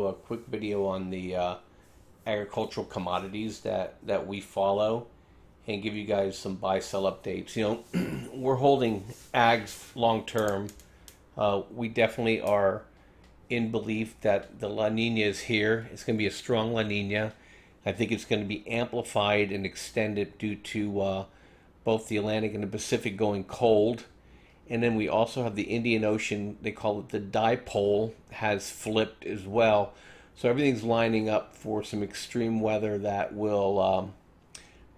A quick video on the agricultural commodities that we follow and give you guys some buy sell updates. We're holding ags long term. We definitely are in belief that the La Nina is here. It's going to be a strong La Nina. I think it's going to be amplified and extended due to both the Atlantic and the Pacific going cold. And then we also have the Indian Ocean, they call it the dipole, has flipped as well. So everything's lining up for some extreme weather that will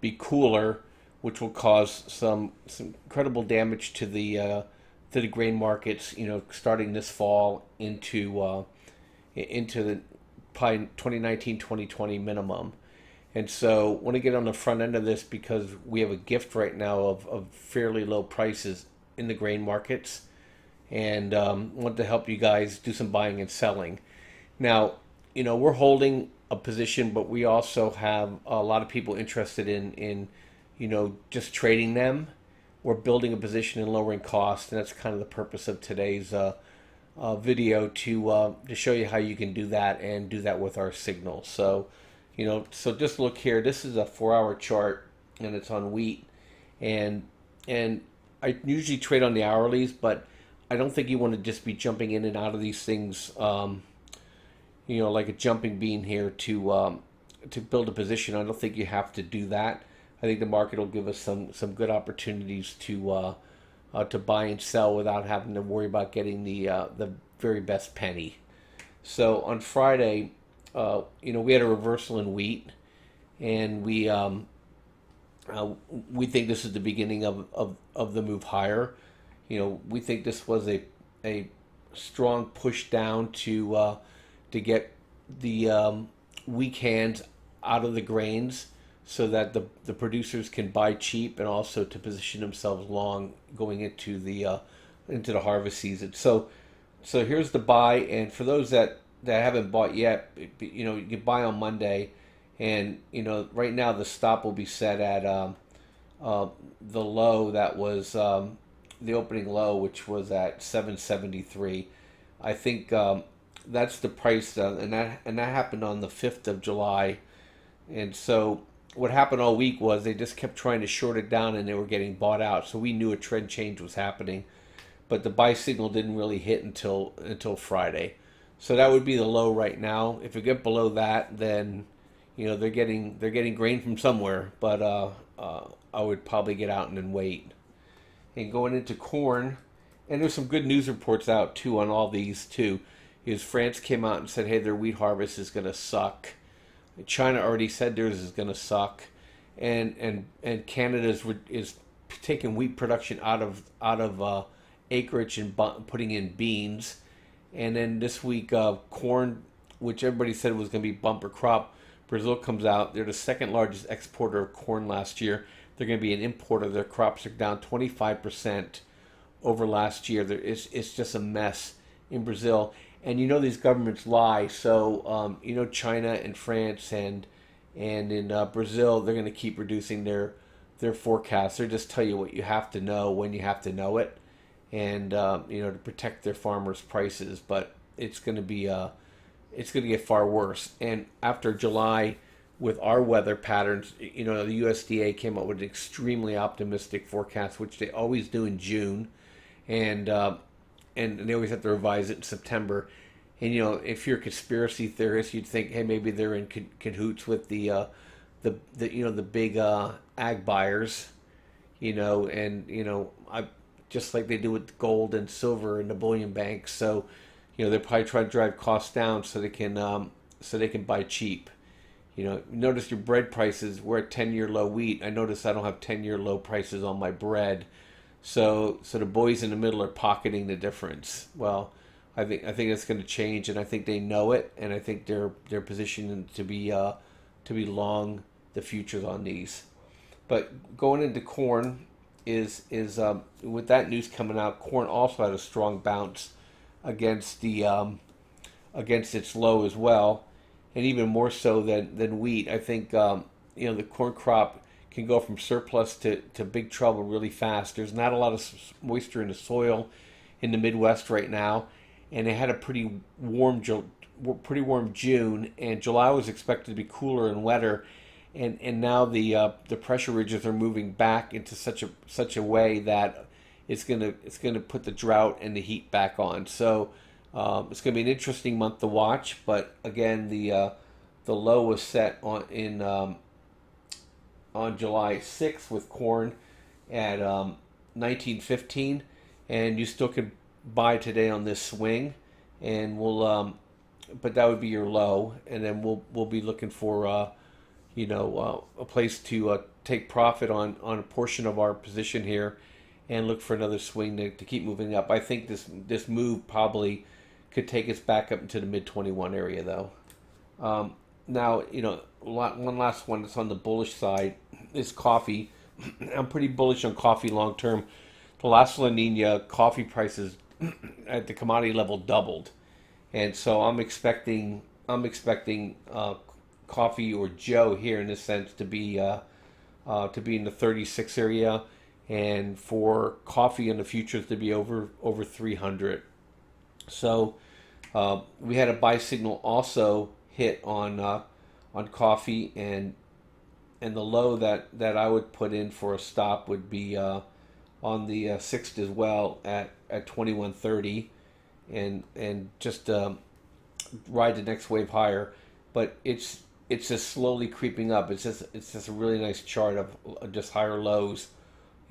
be cooler, which will cause some incredible damage to the grain markets. Starting this fall into the probably 2019-2020 minimum. And so I want to get on the front end of this because we have a gift right now of fairly low prices in the grain markets, and want to help you guys do some buying and selling. Now, we're holding a position, but we also have a lot of people interested in just trading them. We're building a position and lowering cost, and that's kind of the purpose of today's video to show you how you can do that and do that with our signals. So just look here. This is a 4-hour chart, and it's on wheat, and I usually trade on the hourlies, but I don't think you want to just be jumping in and out of these things, like a jumping bean here to build a position. I don't think you have to do that. I think the market will give us some good opportunities to buy and sell without having to worry about getting the very best penny. So on Friday, we had a reversal in wheat, and we think this is the beginning of the move higher. We think this was a strong push down to get the weak hands out of the grains so that the producers can buy cheap, and also to position themselves long going into the harvest season. So here's the buy, and for those that haven't bought yet, you can buy on Monday. And right now the stop will be set at the low that was the opening low, which was at 773. I think that's the price, and that happened on the 5th of July. And so what happened all week was they just kept trying to short it down, and they were getting bought out. So we knew a trend change was happening, but the buy signal didn't really hit until Friday. So that would be the low right now. If you get below that, then they're getting grain from somewhere, but I would probably get out and then wait. And going into corn, and there's some good news reports out too on all these too. Is France came out and said, hey, their wheat harvest is going to suck. China already said theirs is going to suck, and Canada is taking wheat production out of acreage and putting in beans. And then this week, corn, which everybody said was going to be bumper crop, Brazil comes out. They're the second largest exporter of corn last year. They're going to be an importer. Their crops are down 25% over last year. It's just a mess in Brazil. And these governments lie. So China and France and in Brazil, they're going to keep reducing their forecasts. They just tell you what you have to know when you have to know it, and to protect their farmers' prices. But it's going to be it's going to get far worse. And after July, with our weather patterns, the USDA came up with an extremely optimistic forecast, which they always do in June, and they always have to revise it in September. And if you're a conspiracy theorist, you'd think, hey, maybe they're in cahoots with the big ag buyers, I just like they do with gold and silver and the bullion banks. So they're probably trying to drive costs down so they can buy cheap. Notice your bread prices. We're at 10-year low wheat. I notice I don't have 10-year low prices on my bread. So the boys in the middle are pocketing the difference. Well, I think that's going to change, and I think they know it, and I think they're positioned to be long the futures on these. But going into corn is with that news coming out, corn also had a strong bounce against its low as well, and even more so than wheat. I think the corn crop can go from surplus to big trouble really fast. There's not a lot of moisture in the soil in the Midwest right now, and it had a pretty warm pretty warm June, and July was expected to be cooler and wetter, and now the pressure ridges are moving back into such a way that it's gonna put the drought and the heat back on. So it's gonna be an interesting month to watch. But again, the low was set on July 6th with corn at 1915, and you still can buy today on this swing, and but that would be your low, and then we'll be looking for a place to take profit on a portion of our position here, and look for another swing to keep moving up. I think this move probably could take us back up into the mid 21 area though. Now, one last one that's on the bullish side is coffee. I'm pretty bullish on coffee long term. The last La Nina, coffee prices at the commodity level doubled, and so I'm expecting coffee or Joe here in this sense to be in the 36 area, and for coffee in the futures to be over 300. So we had a buy signal also hit on coffee, and the low that I would put in for a stop would be on the 6th as well at 2130, and just ride the next wave higher. But it's just slowly creeping up. It's just a really nice chart of just higher lows,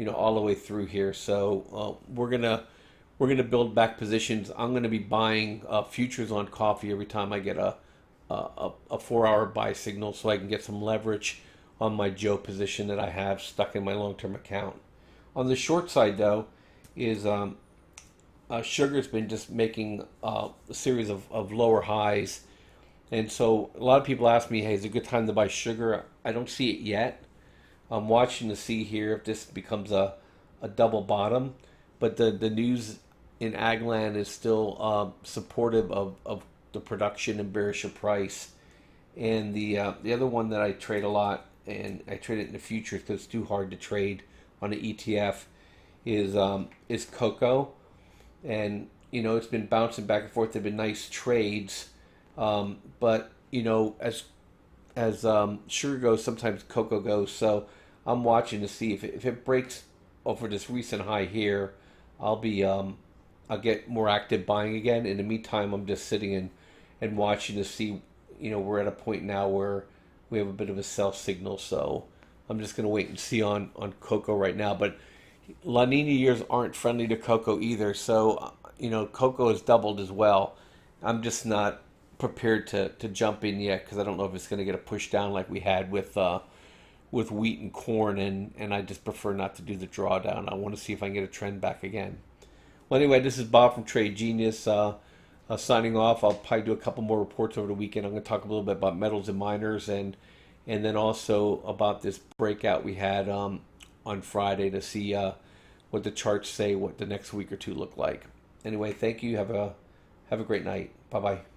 all the way through here. So we're gonna build back positions. I'm gonna be buying futures on coffee every time I get a 4-hour buy signal, so I can get some leverage on my Joe position that I have stuck in my long-term account. On the short side, though, is sugar's been just making a series of lower highs, and so a lot of people ask me, "Hey, is it a good time to buy sugar?" I don't see it yet. I'm watching to see here if this becomes a double bottom, but the news in Agland is still supportive of the production and bearish price. And the other one that I trade a lot, and I trade it in the futures because it's too hard to trade on the ETF, is cocoa. And it's been bouncing back and forth. They've been nice trades, but as sugar goes, sometimes cocoa goes. So I'm watching to see if it breaks over this recent high here. I'll get more active buying again. In the meantime, I'm just sitting and watching to see. We're at a point now where we have a bit of a sell signal, so I'm just going to wait and see on cocoa right now. But La Nina years aren't friendly to cocoa either, so cocoa has doubled as well. I'm just not prepared to jump in yet because I don't know if it's going to get a push down like we had with wheat and corn, and I just prefer not to do the drawdown. I want to see if I can get a trend back again. Well, anyway, this is Bob from Trade Genius. Signing off. I'll probably do a couple more reports over the weekend. I'm going to talk a little bit about metals and miners, and then also about this breakout we had on Friday to see what the charts say, what the next week or two look like. Anyway, thank you. Have a great night. Bye bye.